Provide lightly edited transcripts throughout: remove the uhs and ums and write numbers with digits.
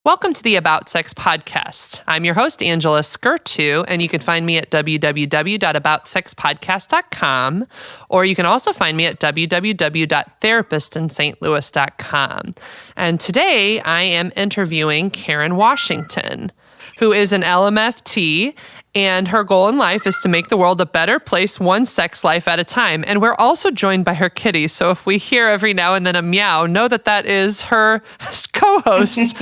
Welcome to the About Sex podcast. I'm your host, Angela Skirtu, and you can find me at www.aboutsexpodcast.com, or you can also find me at www.therapistintlouis.com. And today I am interviewing Karen Washington, who is an LMFT, and her goal in life is to make the world a better place, one sex life at a time. And we're also joined by her kitty. So if we hear every now and then a meow, know that that is her co-host.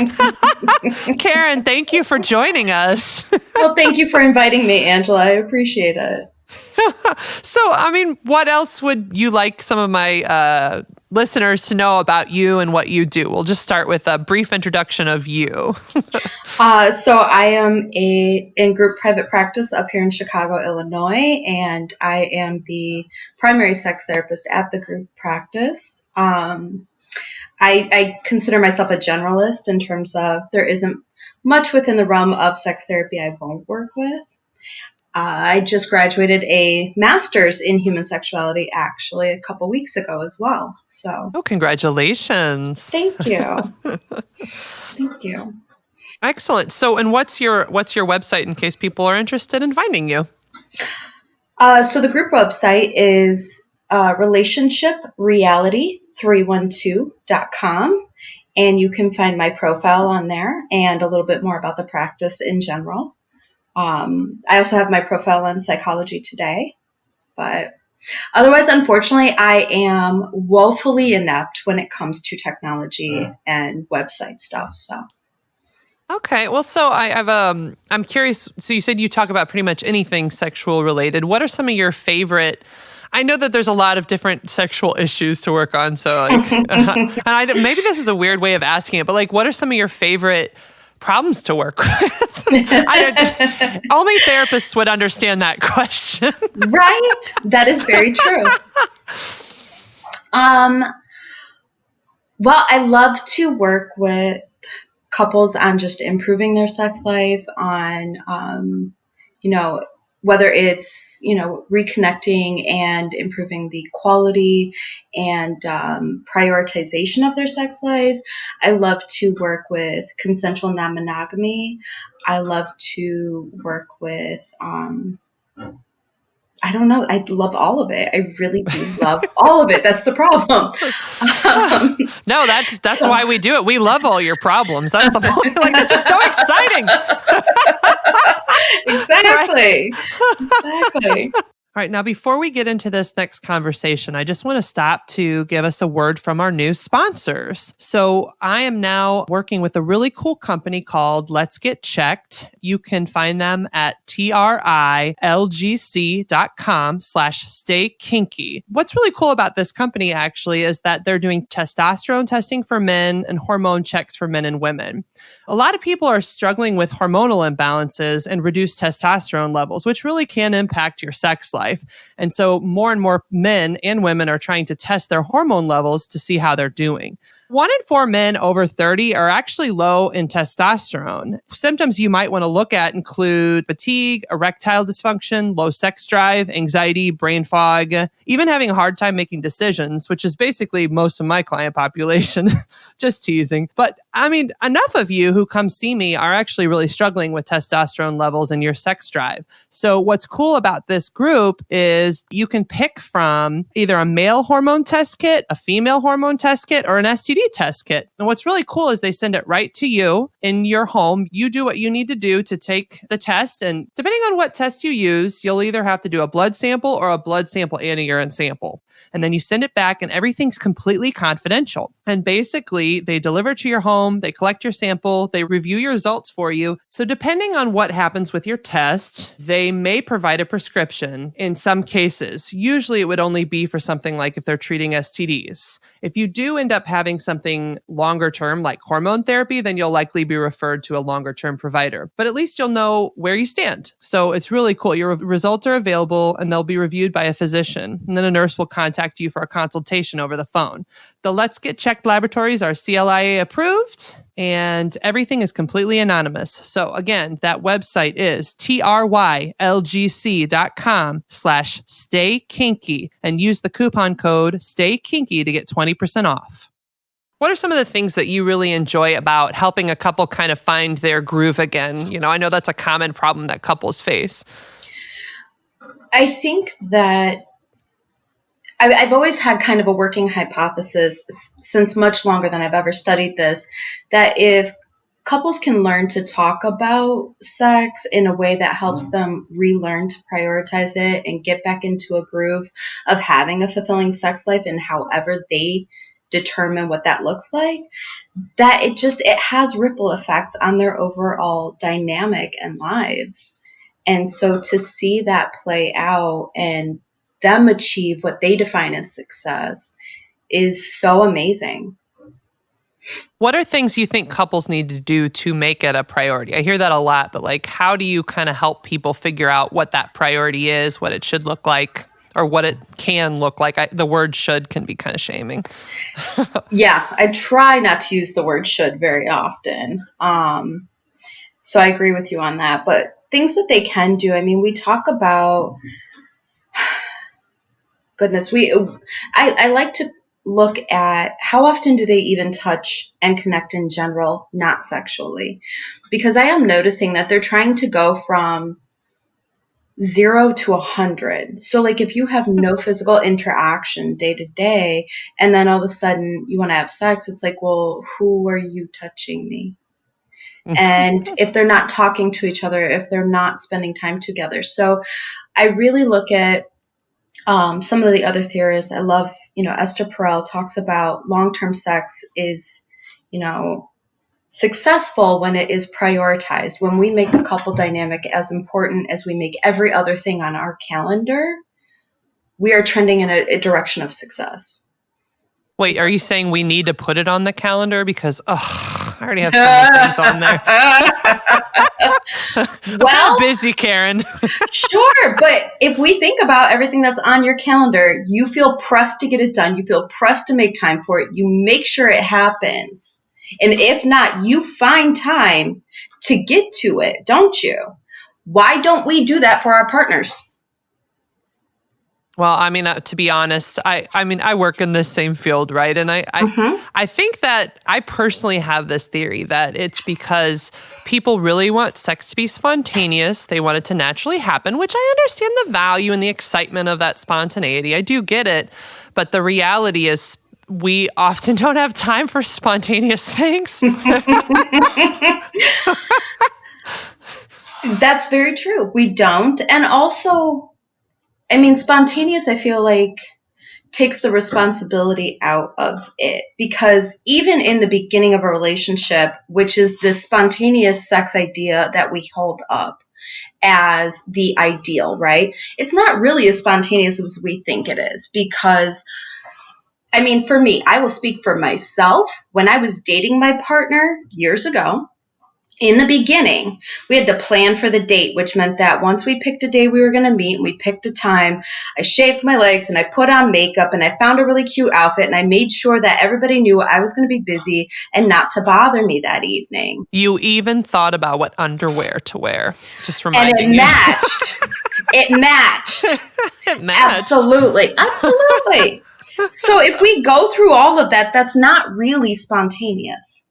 Karen, thank you for joining us. Well, thank you for inviting me, Angela. I appreciate it. So, what else would you like some of my listeners to know about you and what you do? We'll just start with a brief introduction of you. So I am in group private practice up here in Chicago, Illinois, and I am the primary sex therapist at the group practice. I consider myself a generalist in terms of there isn't much within the realm of sex therapy I won't work with. I just graduated a master's in human sexuality actually a couple weeks ago as well. So, congratulations. Thank you. Thank you. Excellent. So, and what's your website in case people are interested in finding you? So the group website is relationshipreality312.com. And you can find my profile on there and a little bit more about the practice in general. I also have my profile on Psychology Today, but otherwise, unfortunately, I am woefully inept when it comes to technology and website stuff. So, okay. Well, so I'm curious. So you said you talk about pretty much anything sexual related. What are some of your favorite? I know that there's a lot of different sexual issues to work on. So, and maybe this is a weird way of asking it, but what are some of your favorite problems to work with? Only therapists would understand that question. Right? That is very true. Well, I love to work with couples on just improving their sex life, on, whether it's, reconnecting and improving the quality and prioritization of their sex life. I love to work with consensual non-monogamy. I love to work with, I don't know. I love all of it. I really do love all of it. That's the problem. No, that's why we do it. We love all your problems. That's the point. This is so exciting. Exactly. Exactly. All right. Now, before we get into this next conversation, I just want to stop to give us a word from our new sponsors. So I am now working with a really cool company called Let's Get Checked. You can find them at trilgc.com/staykinky. What's really cool about this company actually is that they're doing testosterone testing for men and hormone checks for men and women. A lot of people are struggling with hormonal imbalances and reduced testosterone levels, which really can impact your sex life. And so more and more men and women are trying to test their hormone levels to see how they're doing. 1 in 4 men over 30 are actually low in testosterone. Symptoms you might want to look at include fatigue, erectile dysfunction, low sex drive, anxiety, brain fog, even having a hard time making decisions, which is basically most of my client population. Just teasing. But enough of you who come see me are actually really struggling with testosterone levels and your sex drive. So what's cool about this group is you can pick from either a male hormone test kit, a female hormone test kit, or an STD test kit. And what's really cool is they send it right to you in your home. You do what you need to do to take the test. And depending on what test you use, you'll either have to do a blood sample or a blood sample and a urine sample. And then you send it back and everything's completely confidential. And basically, they deliver to your home, they collect your sample, they review your results for you. So depending on what happens with your test, they may provide a prescription in some cases. Usually it would only be for something like if they're treating STDs. If you do end up having something longer term like hormone therapy, then you'll likely be referred to a longer term provider. But at least you'll know where you stand. So it's really cool. Your results are available and they'll be reviewed by a physician. And then a nurse will contact you for a consultation over the phone. The Let's Get Checked laboratories are CLIA approved and everything is completely anonymous. So again, that website is trylgc.com/staykinky and use the coupon code STAYKINKY to get 20% off. What are some of the things that you really enjoy about helping a couple kind of find their groove again? You know, I know that's a common problem that couples face. I think that I've always had kind of a working hypothesis since much longer than I've ever studied this, that if couples can learn to talk about sex in a way that helps them relearn to prioritize it and get back into a groove of having a fulfilling sex life and however they determine what that looks like, that it has ripple effects on their overall dynamic and lives. And so to see that play out and them achieve what they define as success is so amazing. What are things you think couples need to do to make it a priority? I hear that a lot, but like, how do you kind of help people figure out what that priority is, what it should look like, or what it can look like? The word should can be kind of shaming. Yeah, I try not to use the word should very often. So I agree with you on that. But things that they can do, I mean, we talk about, goodness, I like to look at how often do they even touch and connect in general, not sexually, because I am noticing that they're trying to go from 0 to 100. So like if you have no physical interaction day to day, and then all of a sudden you want to have sex, it's like, well, who are you touching me? And if they're not talking to each other, if they're not spending time together. So I really look at some of the other theorists. I love, Esther Perel talks about long-term sex is, successful when it is prioritized. When we make the couple dynamic as important as we make every other thing on our calendar, we are trending in a direction of success. Wait, are you saying we need to put it on the calendar? Because, I already have so many things on there. Well, I'm busy, Karen. Sure, but if we think about everything that's on your calendar, you feel pressed to get it done. You feel pressed to make time for it. You make sure it happens. And if not, you find time to get to it, don't you? Why don't we do that for our partners? Well, I mean, to be honest, I work in the same field, right? And I think that I personally have this theory that it's because people really want sex to be spontaneous. They want it to naturally happen, which I understand the value and the excitement of that spontaneity. I do get it. But the reality is we often don't have time for spontaneous things. That's very true. We don't. And also, I mean, spontaneous, I feel like, takes the responsibility out of it, because even in the beginning of a relationship, which is this spontaneous sex idea that we hold up as the ideal, right? It's not really as spontaneous as we think it is, because, I mean, for me, I will speak for myself. When I was dating my partner years ago, in the beginning, we had to plan for the date, which meant that once we picked a day we were going to meet and we picked a time, I shaved my legs and I put on makeup and I found a really cute outfit and I made sure that everybody knew I was going to be busy and not to bother me that evening. You even thought about what underwear to wear. Just reminding you. And it matched. It matched. It matched. Absolutely. Absolutely. So if we go through all of that, that's not really spontaneous.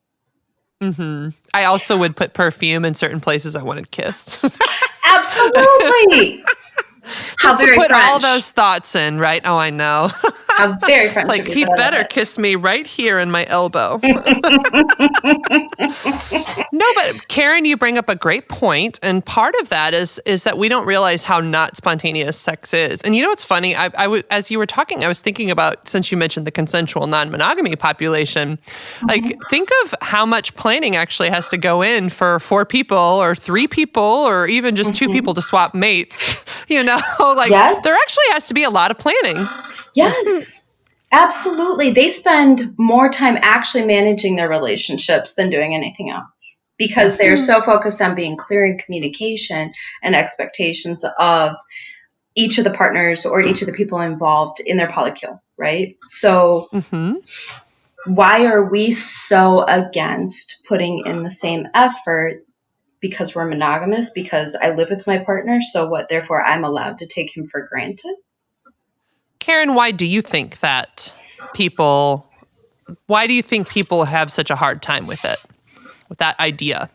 Mm-hmm. I also would put perfume in certain places I wanted kissed. Absolutely. Just to put French. All those thoughts in, right? Oh, I know. How very French. It's like, he better kiss me right here in my elbow. No, but Karen, you bring up a great point. And part of that is that we don't realize how not spontaneous sex is. And you know what's funny? As you were talking, I was thinking about, since you mentioned the consensual non-monogamy population, like think of how much planning actually has to go in for 4 people or 3 people or even just 2 people to swap mates. Yes. There actually has to be a lot of planning. Yes, absolutely. They spend more time actually managing their relationships than doing anything else, because they're so focused on being clear in communication and expectations of each of the partners or each of the people involved in their polycule, right? So why are we so against putting in the same effort? Because we're monogamous, because I live with my partner, so what? Therefore, I'm allowed to take him for granted? Karen, why do you think that people why do you think people have such a hard time with it, with that idea?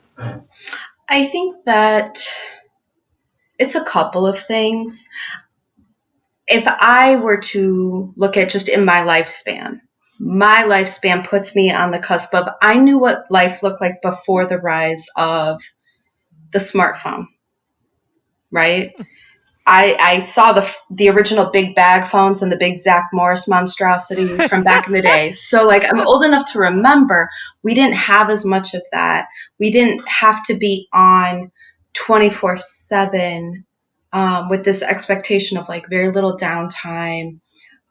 I think that it's a couple of things. If I were to look at just in my lifespan puts me on the cusp of, I knew what life looked like before the rise of the smartphone, right? I saw the original big bag phones and the big Zach Morris monstrosity from back in the day. So like, I'm old enough to remember we didn't have as much of that. We didn't have to be on 24/7 with this expectation of like very little downtime,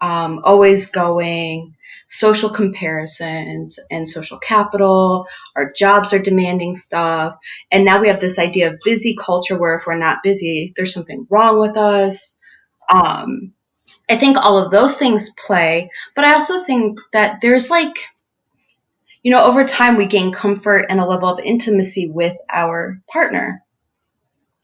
always going, social comparisons and social capital. Our jobs are demanding stuff. And now we have this idea of busy culture where if we're not busy, there's something wrong with us. I think all of those things play, but I also think that there's like, over time we gain comfort and a level of intimacy with our partner.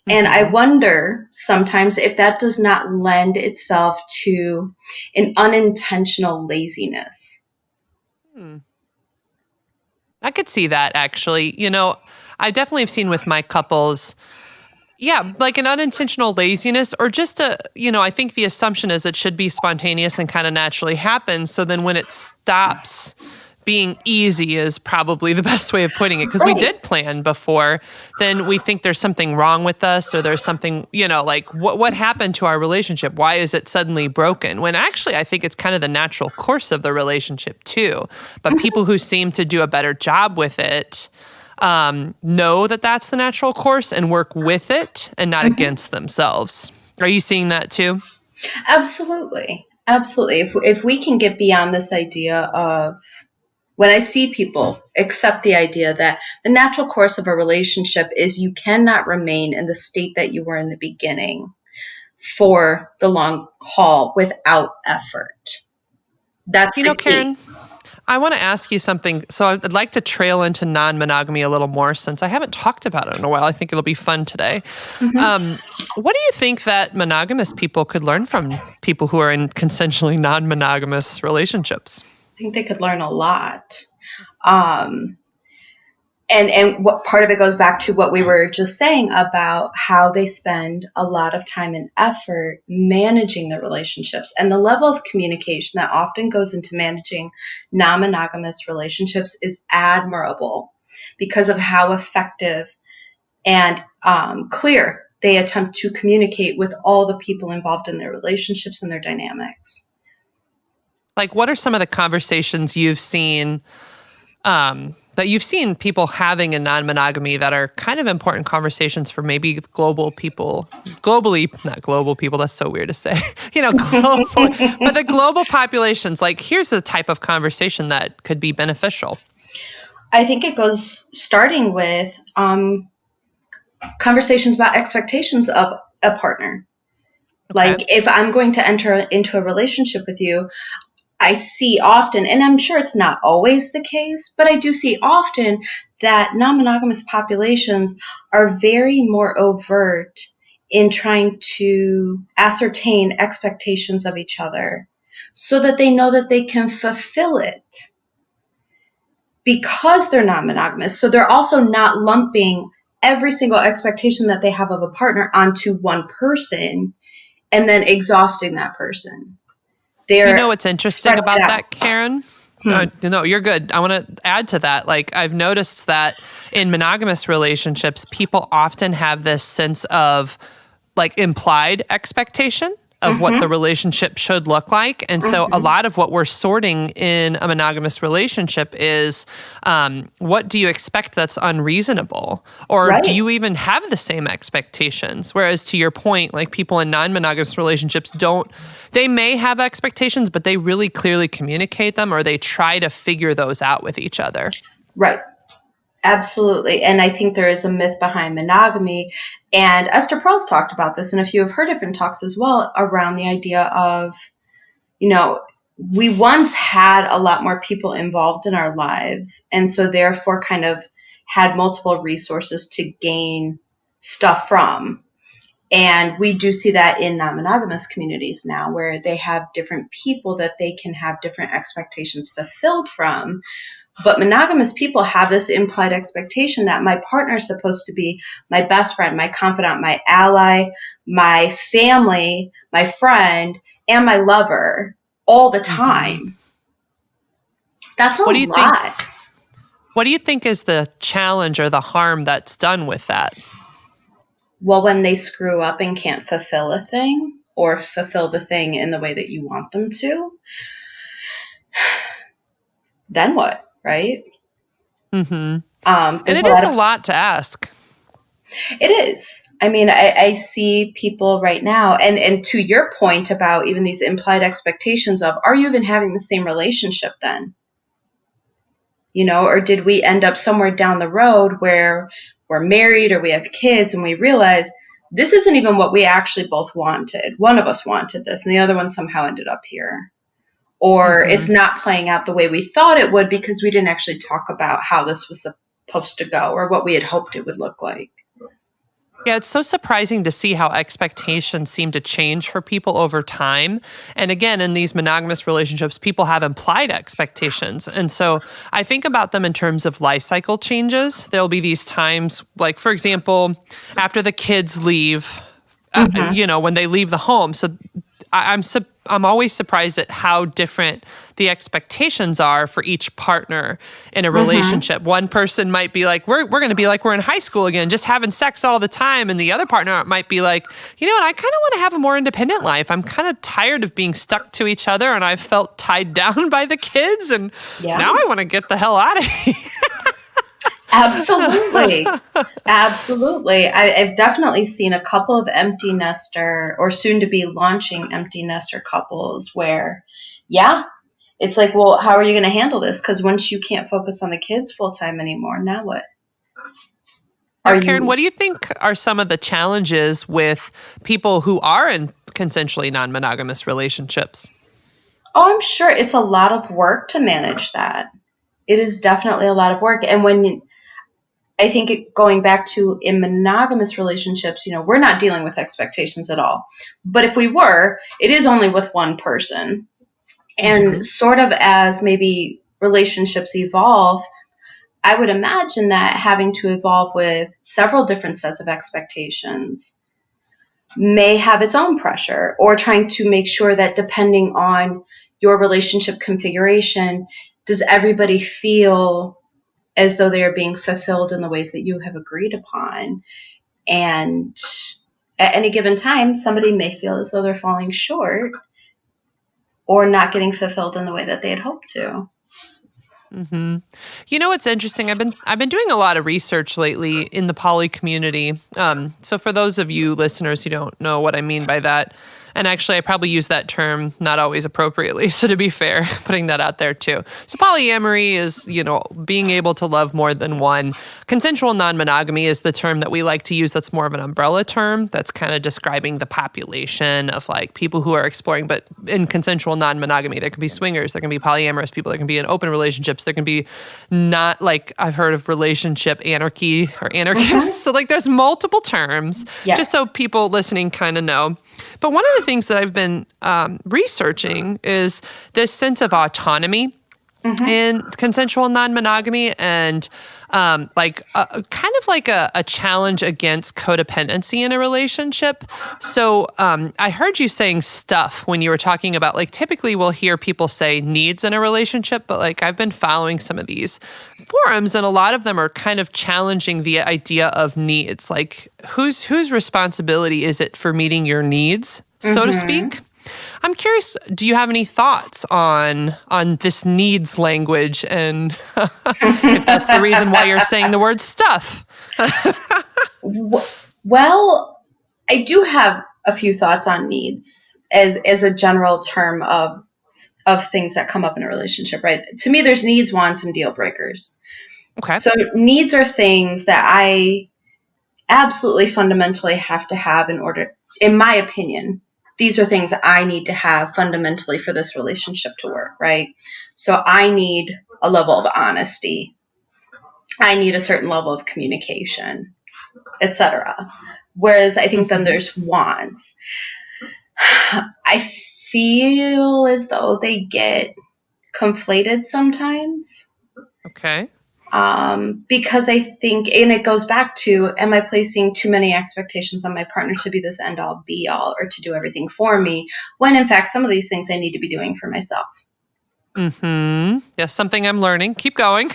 And I wonder sometimes if that does not lend itself to an unintentional laziness. I could see that, actually. I definitely have seen with my couples, like an unintentional laziness, or just I think the assumption is it should be spontaneous and kind of naturally happen. So then when it stops being easy is probably the best way of putting it, because we did plan before, then we think there's something wrong with us, or there's something, like what happened to our relationship? Why is it suddenly broken? When actually I think it's kind of the natural course of the relationship too. But people who seem to do a better job with it know that that's the natural course and work with it and not against themselves. Are you seeing that too? Absolutely. Absolutely. If we can get beyond this idea of, when I see people accept the idea that the natural course of a relationship is you cannot remain in the state that you were in the beginning for the long haul without effort. That's the key. Karen, I want to ask you something. So I'd like to trail into non-monogamy a little more, since I haven't talked about it in a while. I think it'll be fun today. What do you think that monogamous people could learn from people who are in consensually non-monogamous relationships? I think they could learn a lot. And what part of it goes back to what we were just saying about how they spend a lot of time and effort managing their relationships, and the level of communication that often goes into managing non-monogamous relationships is admirable because of how effective and clear they attempt to communicate with all the people involved in their relationships and their dynamics. Like, what are some of the conversations you've seen that you've seen people having in non-monogamy that are kind of important conversations for maybe not global people, that's so weird to say, global, but the global populations, like, here's the type of conversation that could be beneficial? I think it goes starting with conversations about expectations of a partner. Okay. Like, if I'm going to enter into a relationship with you, I see often, and I'm sure it's not always the case, but I do see often that non-monogamous populations are very more overt in trying to ascertain expectations of each other so that they know that they can fulfill it because they're non-monogamous. So they're also not lumping every single expectation that they have of a partner onto one person and then exhausting that person. What's interesting about that, Karen? No, you're good. I want to add to that. Like, I've noticed that in monogamous relationships, people often have this sense of like implied expectation of what the relationship should look like. And so a lot of what we're sorting in a monogamous relationship is what do you expect that's unreasonable? Or do you even have the same expectations? Whereas, to your point, like, people in non-monogamous relationships they may have expectations, but they really clearly communicate them, or they try to figure those out with each other. Right. Absolutely. And I think there is a myth behind monogamy. And Esther Perel's talked about this in a few of her different talks as well, around the idea of, we once had a lot more people involved in our lives. And so therefore kind of had multiple resources to gain stuff from. And we do see that in non-monogamous communities now, where they have different people that they can have different expectations fulfilled from. But monogamous people have this implied expectation that my partner is supposed to be my best friend, my confidant, my ally, my family, my friend, and my lover all the time. Mm-hmm. That's a lot. What do you think is the challenge or the harm that's done with that? Well, when they screw up and can't fulfill a thing or fulfill the thing in the way that you want them to, then what, right? Mm-hmm. And it is a lot to ask. It is. I mean, I see people right now, and to your point about even these implied expectations of, are you even having the same relationship then? You know, or did we end up somewhere down the road where we're married or we have kids and we realize this isn't even what we actually both wanted. One of us wanted this and the other one somehow ended up here. Or it's not playing out the way we thought it would because we didn't actually talk about how this was supposed to go or what we had hoped it would look like. Yeah, it's so surprising to see how expectations seem to change for people over time. And again, in these monogamous relationships, people have implied expectations. And so I think about them in terms of life cycle changes. There'll be these times, like, for example, after the kids leave, when they leave the home. So I'm always surprised at how different the expectations are for each partner in a relationship. One person might be like, we're going to be like we're in high school again, just having sex all the time. And the other partner might be like, you know what, I kind of want to have a more independent life. I'm kind of tired of being stuck to each other and I've felt tied down by the kids. And now I want to get the hell out of here. Absolutely. Absolutely. I've definitely seen a couple of empty nester or soon to be launching empty nester couples where, it's like, well, how are you going to handle this? Because once you can't focus on the kids full time anymore, now what? Karen, what do you think are some of the challenges with people who are in consensually non-monogamous relationships? Oh, I'm sure it's a lot of work to manage that. It is definitely a lot of work. And I think going back to in monogamous relationships, we're not dealing with expectations at all. But if we were, it is only with one person. And sort of as maybe relationships evolve, I would imagine that having to evolve with several different sets of expectations may have its own pressure, or trying to make sure that depending on your relationship configuration, does everybody feel as though they are being fulfilled in the ways that you have agreed upon. And at any given time, somebody may feel as though they're falling short or not getting fulfilled in the way that they had hoped to. Mm-hmm. You know what's interesting? I've been doing a lot of research lately in the poly community. So for those of you listeners who don't know what I mean by that, and actually I probably use that term not always appropriately. So to be fair, putting that out there too. So polyamory is, being able to love more than one. Consensual non-monogamy is the term that we like to use. That's more of an umbrella term that's kind of describing the population of like people who are exploring. But in consensual non-monogamy, there can be swingers, there can be polyamorous people, there can be in open relationships, there can be not like I've heard of relationship anarchy or anarchists. So like there's multiple terms just so people listening kind of know. But one of the things that I've been researching is this sense of autonomy in consensual non-monogamy and kind of like a challenge against codependency in a relationship. So I heard you saying stuff when you were talking about like typically we'll hear people say needs in a relationship, but like I've been following some of these forums and a lot of them are kind of challenging the idea of needs. Like whose responsibility is it for meeting your needs, so to speak? I'm curious, do you have any thoughts on this needs language and if that's the reason why you're saying the word stuff? Well, I do have a few thoughts on needs as a general term of things that come up in a relationship, right? To me, there's needs, wants, and deal breakers. Okay. So needs are things that I absolutely fundamentally have to have in order, in my opinion, these are things I need to have fundamentally for this relationship to work, right? So I need a level of honesty. I need a certain level of communication, etc. Whereas I think then there's wants. I feel as though they get conflated sometimes. Okay. Because I think, and it goes back to, am I placing too many expectations on my partner to be this end all be all or to do everything for me, when in fact some of these things I need to be doing for myself. Yes, something I'm learning. Keep going.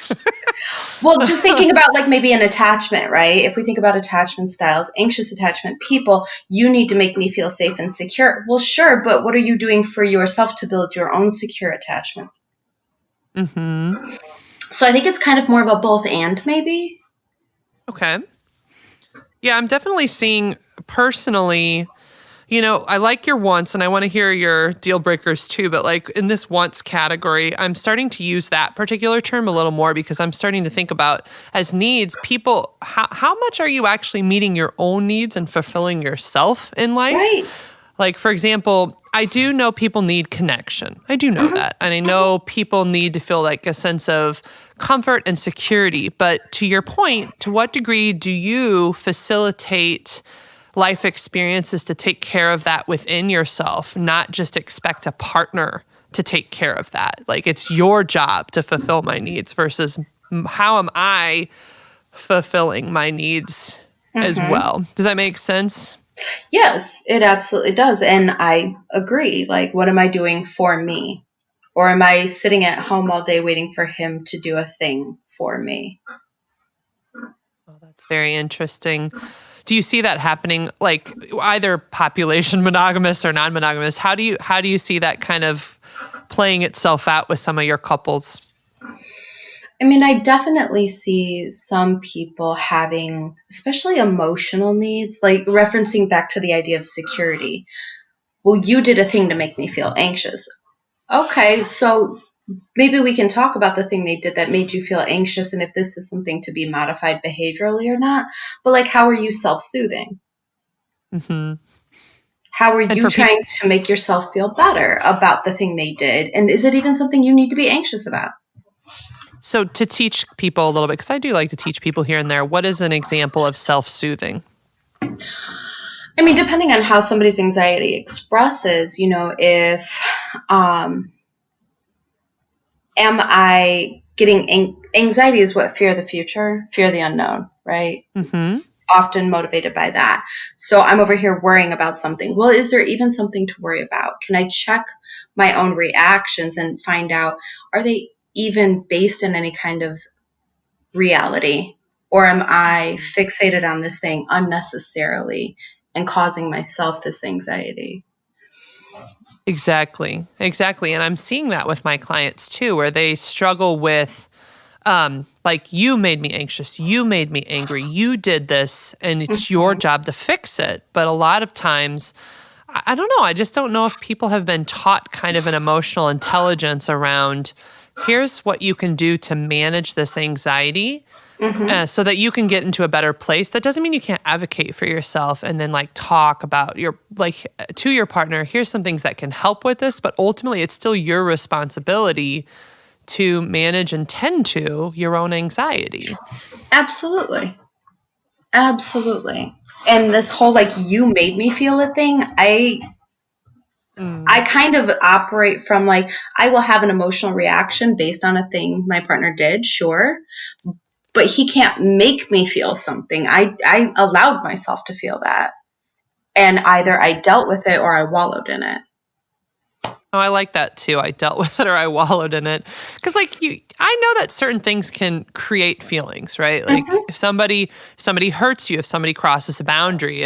Well, just thinking about like maybe an attachment, right? If we think about attachment styles, anxious attachment people, you need to make me feel safe and secure. Well, sure, but what are you doing for yourself to build your own secure attachment? So I think it's kind of more of a both and maybe. Okay. Yeah, I'm definitely seeing personally, I like your wants and I want to hear your deal breakers too, but like in this wants category, I'm starting to use that particular term a little more because I'm starting to think about as needs, people, how much are you actually meeting your own needs and fulfilling yourself in life? Right. Like, for example, I do know people need connection. I do know that. And I know people need to feel like a sense of comfort and security. But to your point, to what degree do you facilitate life experiences to take care of that within yourself, not just expect a partner to take care of that? Like, it's your job to fulfill my needs versus how am I fulfilling my needs as well? Does that make sense? Yes, it absolutely does. And I agree. Like, what am I doing for me? Or am I sitting at home all day waiting for him to do a thing for me? Well, that's very interesting. Do you see that happening, like either population monogamous or non-monogamous? How do you see that kind of playing itself out with some of your couples? I mean, I definitely see some people having, especially emotional needs, like referencing back to the idea of security. Well, you did a thing to make me feel anxious. Okay, so maybe we can talk about the thing they did that made you feel anxious and if this is something to be modified behaviorally or not. But like, how are you self-soothing? How are And you for people, trying to make yourself feel better about the thing they did? And is it even something you need to be anxious about? so to teach people a little bit, because I do like to teach people here and there, what is an example of self-soothing? I mean, depending on how somebody's anxiety expresses, if am I getting anxiety is what? Fear of the future, fear of the unknown, right? Often motivated by that. So I'm over here worrying about something. Well, is there even something to worry about? Can I check my own reactions and find out, are they even based in any kind of reality? Or am I fixated on this thing unnecessarily and causing myself this anxiety? Exactly. And I'm seeing that with my clients too, where they struggle with, like, you made me anxious, you made me angry, you did this, and it's your job to fix it. But a lot of times, I don't know, I just don't know if people have been taught kind of an emotional intelligence around, here's what you can do to manage this anxiety. So that you can get into a better place. That doesn't mean you can't advocate for yourself and then like talk about to your partner, here's some things that can help with this, but ultimately it's still your responsibility to manage and tend to your own anxiety. Absolutely. And this whole like you made me feel a thing, I kind of operate from like I will have an emotional reaction based on a thing my partner did, sure. But he can't make me feel something. I allowed myself to feel that. And either I dealt with it or I wallowed in it. Oh, I like that too. I dealt with it or I wallowed in it. Because I know that certain things can create feelings, right? Like if somebody hurts you, if somebody crosses a boundary,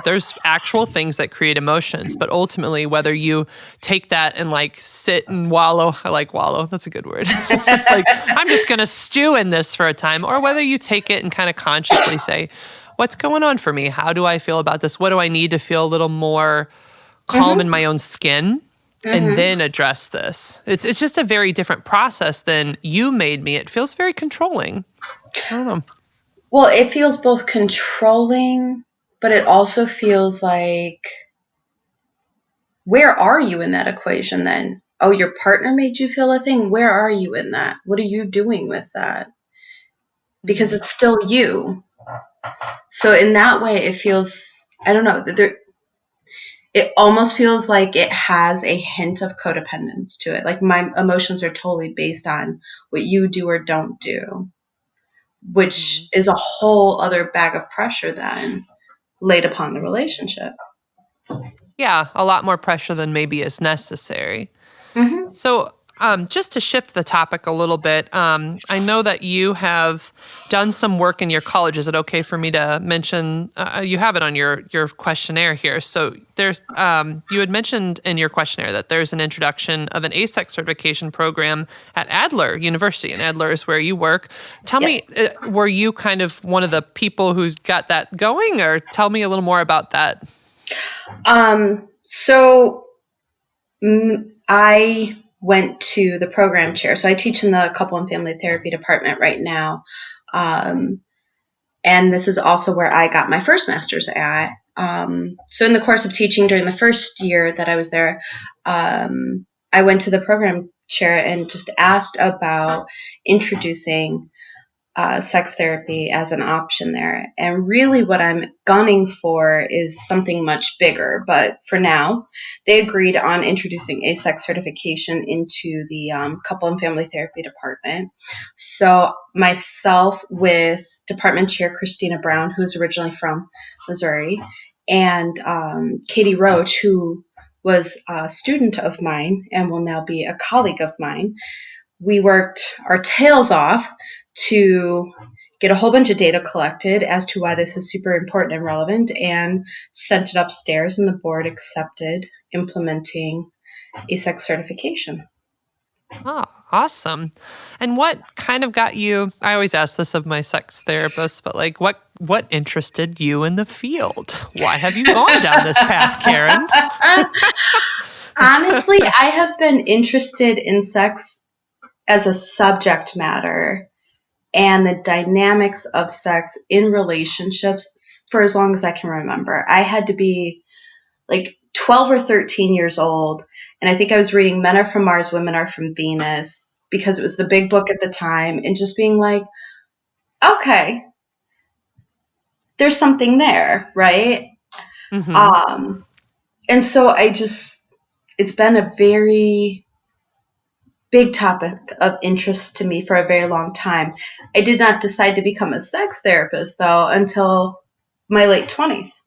there's actual things that create emotions. But ultimately, whether you take that and like sit and wallow, I like wallow, that's a good word. It's like, I'm just going to stew in this for a time. Or whether you take it and kind of consciously say, what's going on for me? How do I feel about this? What do I need to feel a little more calm in my own skin? And then address this. It's just a very different process than you made me. It feels very controlling. I don't know. Well, it feels both controlling, but it also feels like, where are you in that equation then? Oh, your partner made you feel a thing? Where are you in that? What are you doing with that? Because it's still you. So in that way, it feels, I don't know, it almost feels like it has a hint of codependence to it. Like my emotions are totally based on what you do or don't do, which is a whole other bag of pressure then laid upon the relationship. Yeah, a lot more pressure than maybe is necessary. Mm-hmm. So just to shift the topic a little bit, I know that you have done some work in your college. Is it okay for me to mention? You have it on your questionnaire here. So there's you had mentioned in your questionnaire that there's an introduction of an ASEX certification program at Adler University, and Adler is where you work. Tell Yes. me, were you kind of one of the people who got that going, or tell me a little more about that? So I went to the program chair. So I teach in the couple and family therapy department right now. And this is also where I got my first master's at. So in the course of teaching during the first year that I was there, I went to the program chair and just asked about introducing sex therapy as an option there. And really what I'm gunning for is something much bigger. But for now, they agreed on introducing a sex certification into the couple and family therapy department. So myself with Department Chair Christina Brown, who's originally from Missouri, and Katie Roach, who was a student of mine and will now be a colleague of mine, we worked our tails off to get a whole bunch of data collected as to why this is super important and relevant, and sent it upstairs, and the board accepted implementing ASEX certification. Oh, awesome. And what kind of got you, I always ask this of my sex therapist, but like what interested you in the field? Why have you gone down this path, Karen? Honestly, I have been interested in sex as a subject matter and the dynamics of sex in relationships for as long as I can remember. I had to be like 12 or 13 years old, and I think I was reading Men Are From Mars, Women Are From Venus, because it was the big book at the time, and just being like, okay, there's something there, right? Mm-hmm. And so it's been a very big topic of interest to me for a very long time. I did not decide to become a sex therapist, though, until my late 20s.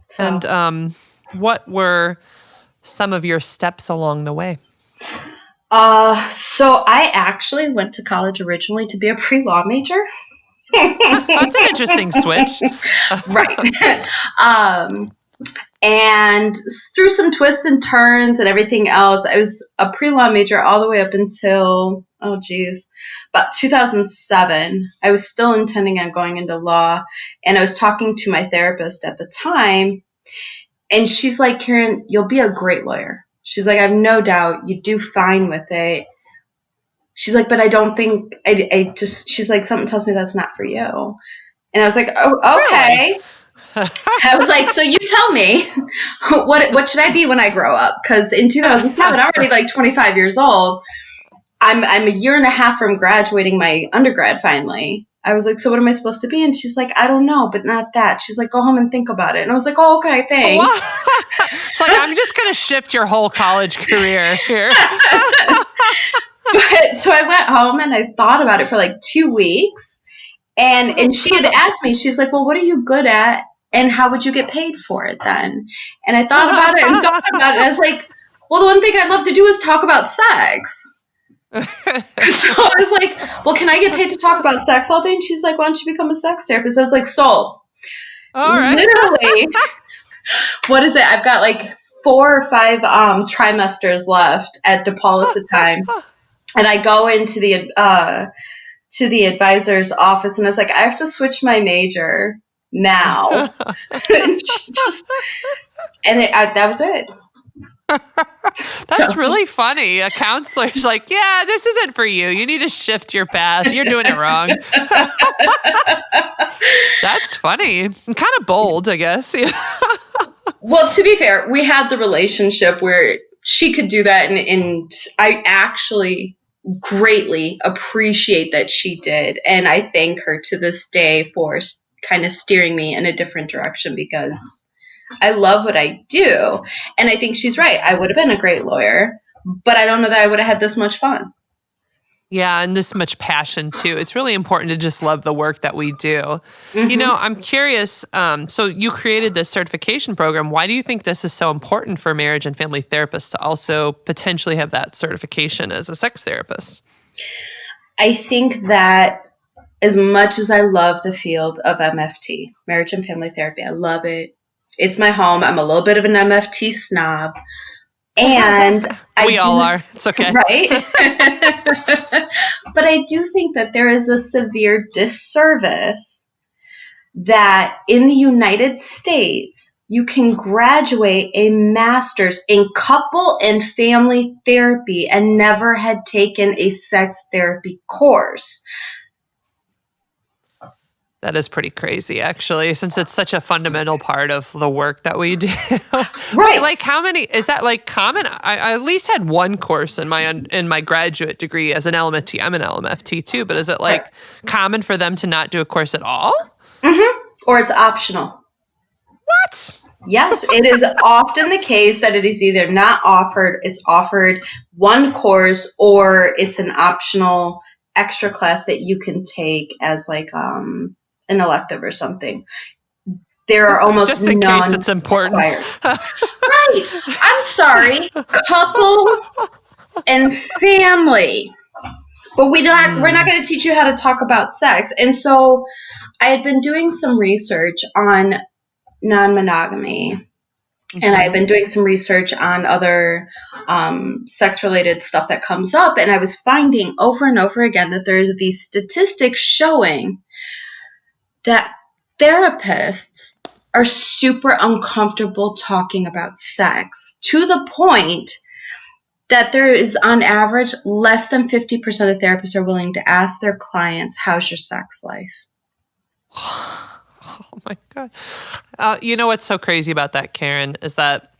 So, and what were some of your steps along the way? So I actually went to college originally to be a pre-law major. That's an interesting switch. Right. And through some twists and turns and everything else, I was a pre-law major all the way up until, about 2007. I was still intending on going into law, and I was talking to my therapist at the time, and she's like, Karen, you'll be a great lawyer. She's like, I have no doubt you do fine with it. She's like, but I don't think, she's like, something tells me that's not for you. And I was like, oh, okay. Really? I was like, so you tell me, what should I be when I grow up? Because in 2007, I'm already like 25 years old. I'm a year and a half from graduating my undergrad finally. I was like, so what am I supposed to be? And she's like, I don't know, but not that. She's like, go home and think about it. And I was like, oh, okay, thanks. It's like, I'm just going to shift your whole college career here. So I went home and I thought about it for like 2 weeks. And she had asked me, she's like, well, what are you good at? And how would you get paid for it then? And I thought about it and thought about it. And I was like, well, the one thing I'd love to do is talk about sex. So I was like, well, can I get paid to talk about sex all day? And she's like, why don't you become a sex therapist? I was like, sold. All right. Literally, what is it? I've got like 4 or 5 trimesters left at DePaul at the time. And I go into the advisor's office, and I was like, I have to switch my major now. That was it. That's really funny. A counselor's like, yeah, this isn't for you. You need to shift your path. You're doing it wrong. That's funny. Kind of bold, I guess. Well, to be fair, we had the relationship where she could do that, and I actually greatly appreciate that she did. And I thank her to this day for kind of steering me in a different direction, because I love what I do. And I think she's right. I would have been a great lawyer, but I don't know that I would have had this much fun. Yeah, and this much passion too. It's really important to just love the work that we do. Mm-hmm. I'm curious. So you created this certification program. Why do you think this is so important for marriage and family therapists to also potentially have that certification as a sex therapist? I think that as much as I love the field of MFT, marriage and family therapy, I love it. It's my home. I'm a little bit of an MFT snob. And we all are. It's okay. Right? But I do think that there is a severe disservice that in the United States, you can graduate a master's in couple and family therapy and never had taken a sex therapy course. That is pretty crazy, actually, since it's such a fundamental part of the work that we do. Right. Like, how many, is that like common? I at least had one course in my graduate degree as an LMFT. I'm an LMFT too, but is it like common for them to not do a course at all? Mm-hmm. Or it's optional. What? Yes, it is often the case that it is either not offered, it's offered one course, or it's an optional extra class that you can take as like an elective or something. There are almost just in case it's important. Right. I'm sorry. Couple and family. But we're not going to teach you how to talk about sex. And so I had been doing some research on non-monogamy. And I've been doing some research on other sex-related stuff that comes up. And I was finding over and over again that there's these statistics showing that therapists are super uncomfortable talking about sex, to the point that there is, on average, less than 50% of therapists are willing to ask their clients, how's your sex life? Oh my God. You know what's so crazy about that, Karen, is that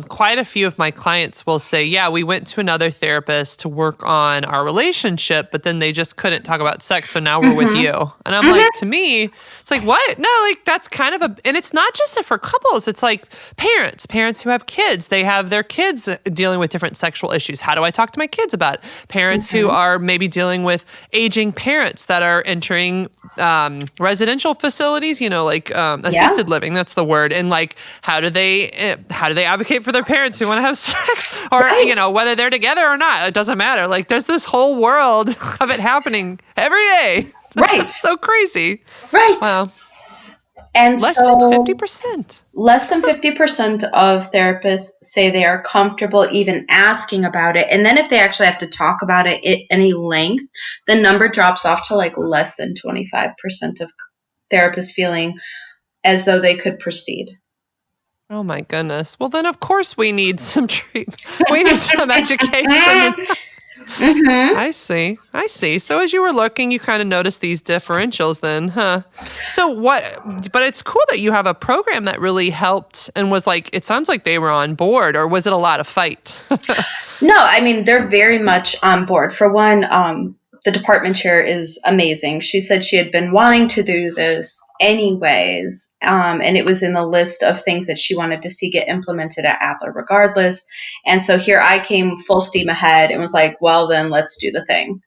quite a few of my clients will say, yeah, we went to another therapist to work on our relationship, but then they just couldn't talk about sex. So now we're with you. And I'm like, to me, it's like, what? No, like that's kind of and it's not just for couples. It's like parents who have kids, they have their kids dealing with different sexual issues. How do I talk to my kids about it? Parents who are maybe dealing with aging parents that are entering residential facilities, like assisted living, that's the word. And like, how do they advocate for their parents who want to have sex, or, whether they're together or not, it doesn't matter. Like there's this whole world of it happening every day. Right. That's so crazy. Right. Wow. And less than 50%. Less than 50% of therapists say they are comfortable even asking about it. And then if they actually have to talk about it at any length, the number drops off to like less than 25% of therapists feeling as though they could proceed. Oh my goodness. Well, then of course we need some treatment. We need some education. I see. So as you were looking, you kind of noticed these differentials then, huh? So but it's cool that you have a program that really helped and was like, it sounds like they were on board, or was it a lot of fight? No, I mean, they're very much on board. For one, the department chair is amazing. She said she had been wanting to do this anyways, and it was in the list of things that she wanted to see get implemented at Adler regardless. And so here I came full steam ahead and was like, well, then let's do the thing.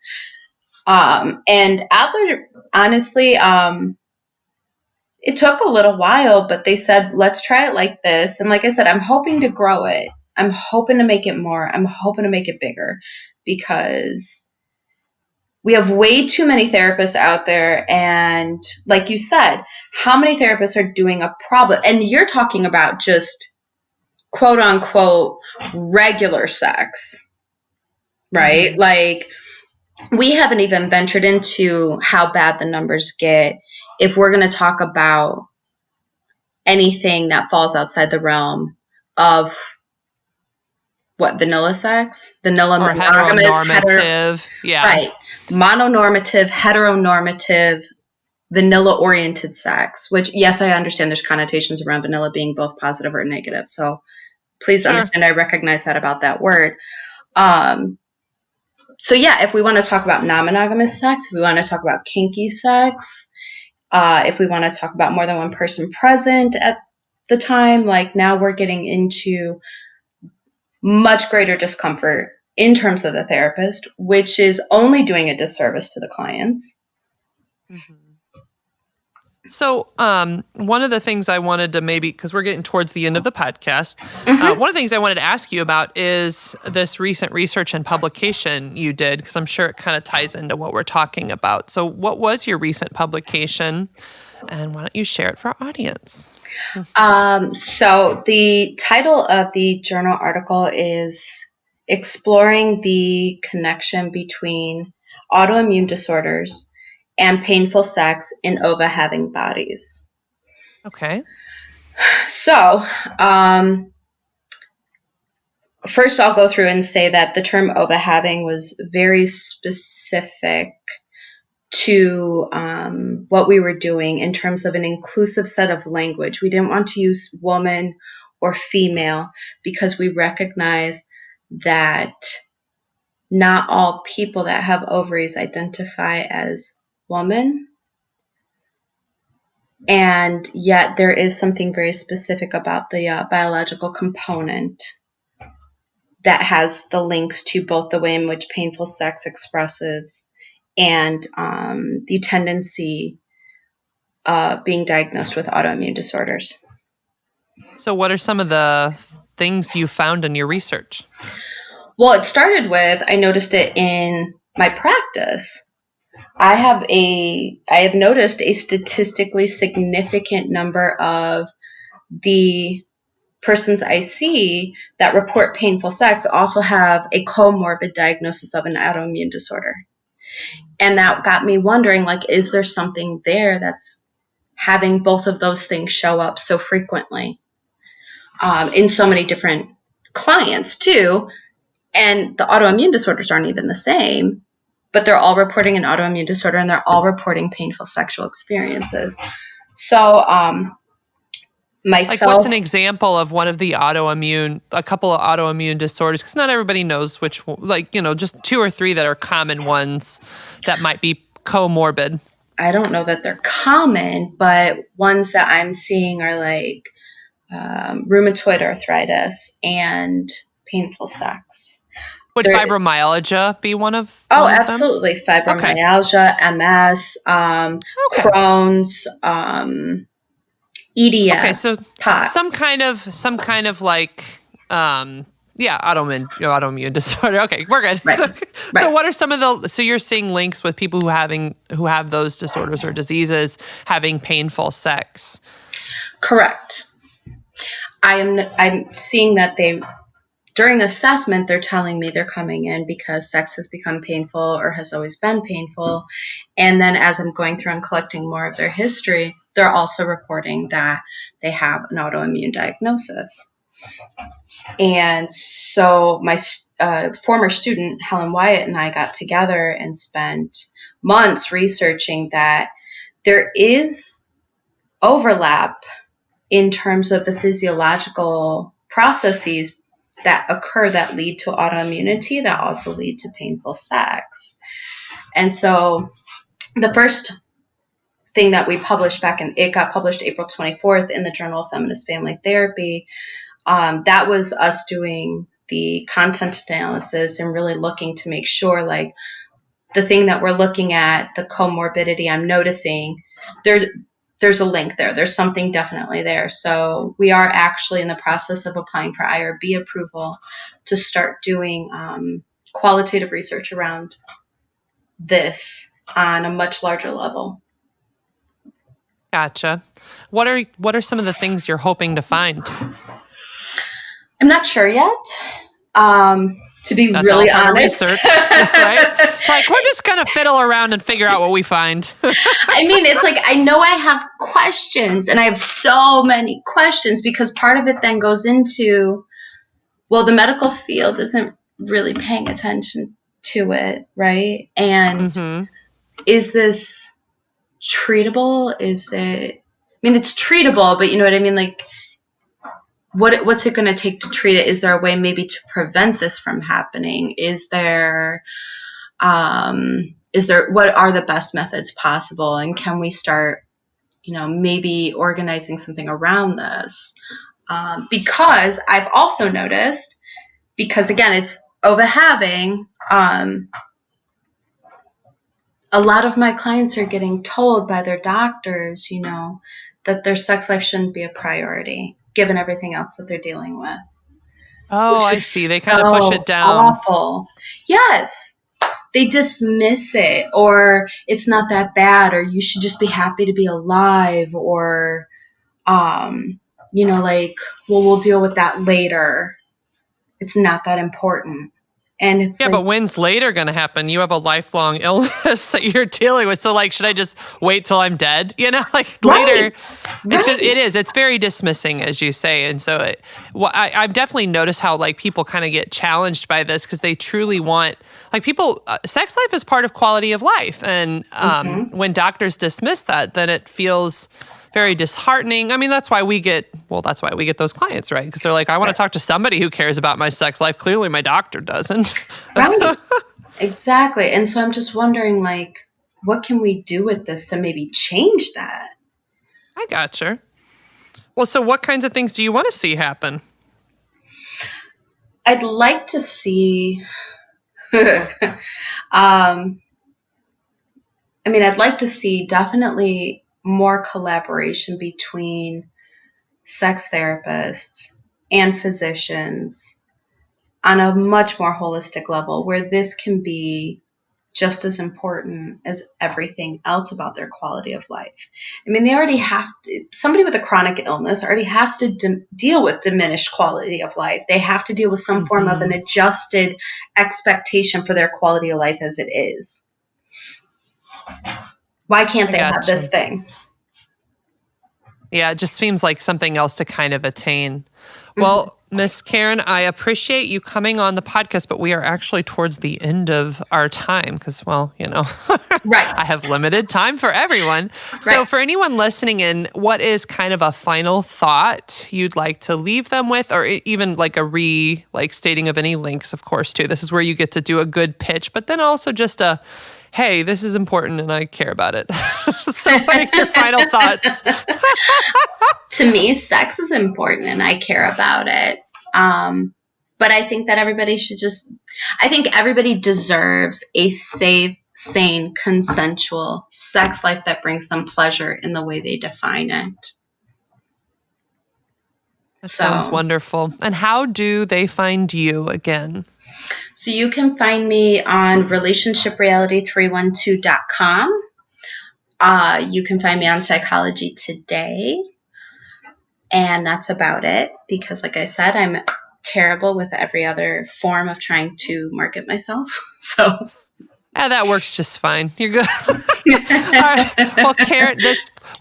And Adler, honestly, it took a little while, but they said, let's try it like this. And like I said, I'm hoping to grow it. I'm hoping to make it more. I'm hoping to make it bigger, because we have way too many therapists out there. And like you said, how many therapists are doing a problem? And you're talking about just quote unquote regular sex, right? Like we haven't even ventured into how bad the numbers get if we're going to talk about anything that falls outside the realm of what, vanilla sex? Vanilla, or monogamous, heteronormative. Yeah. Right. Mononormative, heteronormative, vanilla-oriented sex, which, yes, I understand there's connotations around vanilla being both positive or negative. So please understand, I recognize that about that word. So yeah, if we want to talk about non-monogamous sex, if we want to talk about kinky sex, if we want to talk about more than one person present at the time, like now we're getting into much greater discomfort in terms of the therapist, which is only doing a disservice to the clients. Mm-hmm. So one of the things I wanted to because we're getting towards the end of the podcast, one of the things I wanted to ask you about is this recent research and publication you did, because I'm sure it kind of ties into what we're talking about. So what was your recent publication, and why don't you share it for our audience? So the title of the journal article is Exploring the Connection Between Autoimmune Disorders and Painful Sex in Ova-Having Bodies. Okay. So, first I'll go through and say that the term ova-having was very specific to what we were doing in terms of an inclusive set of language. We didn't want to use woman or female because we recognize that not all people that have ovaries identify as woman. And yet there is something very specific about the biological component that has the links to both the way in which painful sex expresses and the tendency of being diagnosed with autoimmune disorders. So what are some of the things you found in your research? Well, it started with, I noticed it in my practice. I have noticed a statistically significant number of the persons I see that report painful sex also have a comorbid diagnosis of an autoimmune disorder. And that got me wondering, like, is there something there that's having both of those things show up so frequently in so many different clients too? And the autoimmune disorders aren't even the same, but they're all reporting an autoimmune disorder and they're all reporting painful sexual experiences. So, myself, like, what's an example of a couple of autoimmune disorders? Because not everybody knows which, just 2 or 3 that are common ones that might be comorbid. I don't know that they're common, but ones that I'm seeing are like rheumatoid arthritis and painful sex. Would fibromyalgia be one of Oh, one absolutely. Of them? Fibromyalgia, Okay. MS, Crohn's, EDS, okay, so POTS. some kind of like autoimmune disorder. Okay, we're good. Right. So what are some of so you're seeing links with people who have those disorders or diseases having painful sex? Correct. I'm seeing that during assessment, they're telling me they're coming in because sex has become painful or has always been painful. And then as I'm going through and collecting more of their history, they're also reporting that they have an autoimmune diagnosis. And so my former student, Helen Wyatt, and I got together and spent months researching that there is overlap in terms of the physiological processes that occur that lead to autoimmunity that also lead to painful sex. And so the first thing that we published it got published April 24th in the Journal of Feminist Family Therapy. That was us doing the content analysis and really looking to make sure, like, the thing that we're looking at, the comorbidity I'm noticing, there's a link there. There's something definitely there. So we are actually in the process of applying for IRB approval to start doing qualitative research around this on a much larger level. Gotcha. What are some of the things you're hoping to find? I'm not sure yet. To be That's really all part honest, of research, right? It's like we're just gonna fiddle around and figure out what we find. I mean, it's like I know I have questions, and I have so many questions because part of it then goes into, well, the medical field isn't really paying attention to it, right? And is this treatable? Is it? I mean, it's treatable, but you know what I mean, like. What's it going to take to treat it? Is there a way maybe to prevent this from happening? Is there What are the best methods possible? And can we start, maybe organizing something around this? Because I've also noticed, because again, it's over having, a lot of my clients are getting told by their doctors, that their sex life shouldn't be a priority, given everything else that they're dealing with. Oh, I see. They kind of push it down. Awful. Yes. They dismiss it, or it's not that bad, or you should just be happy to be alive, or, we'll deal with that later. It's not that important. And it's but when's later going to happen? You have a lifelong illness that you're dealing with. So should I just wait till I'm dead? Later. Right. It's very dismissing, as you say. And so I've definitely noticed how people kind of get challenged by this, because they truly want, sex life is part of quality of life. And when doctors dismiss that, then it feels very disheartening. I mean, that's why we get those clients, right? Because they're like, I want to talk to somebody who cares about my sex life. Clearly my doctor doesn't. Right. Exactly. And so I'm just wondering, what can we do with this to maybe change that? I gotcha. Well, so what kinds of things do you want to see happen? I'd like to see, I'd like to see definitely more collaboration between sex therapists and physicians on a much more holistic level, where this can be just as important as everything else about their quality of life. They already somebody with a chronic illness already has to deal with diminished quality of life. They have to deal with some form of an adjusted expectation for their quality of life as it is. Why can't they have this thing? Yeah, it just seems like something else to kind of attain. Well, Miss Karen, I appreciate you coming on the podcast, but we are actually towards the end of our time because, right. I have limited time for everyone. Right. So for anyone listening in, what is kind of a final thought you'd like to leave them with, or even stating of any links, of course, too. This is where you get to do a good pitch, but then also just hey, this is important and I care about it. So what are your final thoughts? To me, sex is important and I care about it. But I think that everybody deserves a safe, sane, consensual sex life that brings them pleasure in the way they define it. That sounds wonderful. And how do they find you again? So you can find me on relationshipreality312.com. You can find me on Psychology Today. And that's about it, because like I said, I'm terrible with every other form of trying to market myself. So that works just fine. You're good. All right. Well, Karen,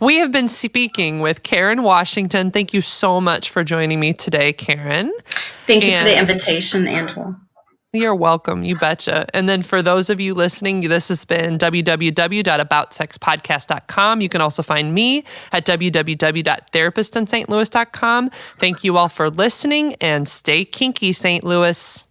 we have been speaking with Karen Washington. Thank you so much for joining me today, Karen. Thank you for the invitation, Angela. You're welcome. You betcha. And then for those of you listening, this has been www.aboutsexpodcast.com. You can also find me at www.therapistinstlouis.com. Thank you all for listening, and stay kinky, St. Louis.